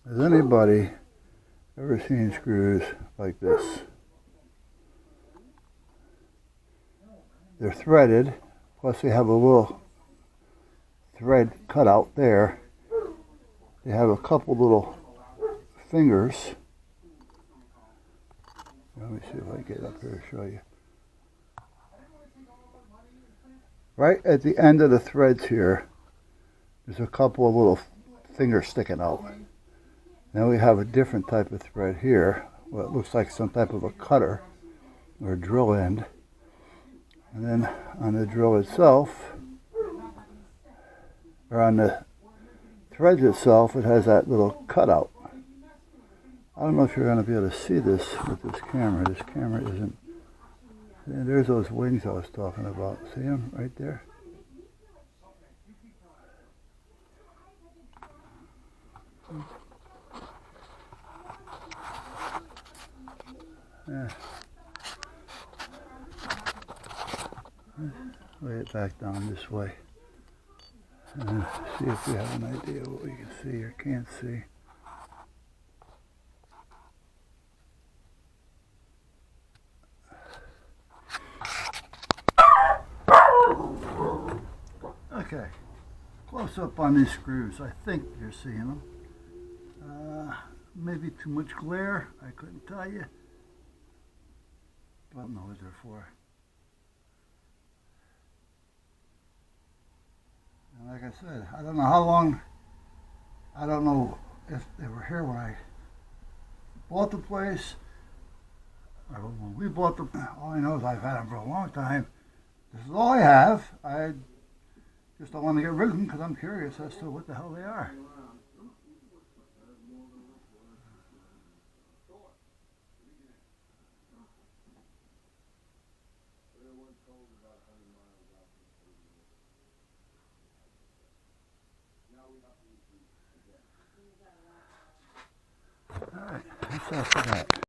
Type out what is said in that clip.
Has anybody ever seen screws like this? They're threaded, plus they have a little thread cut out there. They have a couple little fingers. Let me see if I can get up here to show you. Right at the end of the threads here, there's a couple of little fingers sticking out. Then we have a different type of thread here, what looks like some type of a cutter or a drill end. And then on the drill itself, or on the threads itself, it has that little cutout. I don't know if you're going to be able to see this with this camera. This camera isn't. And there's those wings I was talking about. See them right there? Yeah. Lay it back down this way. And see if we have an idea what we can see or can't see. Okay, close up on these screws. I think you're seeing them. Maybe too much glare, I couldn't tell you. But I don't know what they're for. And like I said, I don't know how long, I don't know if they were here when I bought the place, or when we bought the, all I know is I've had them for a long time. This is all I have. I just don't want to get rid of them because I'm curious as to what the hell they are. All right, that's after that.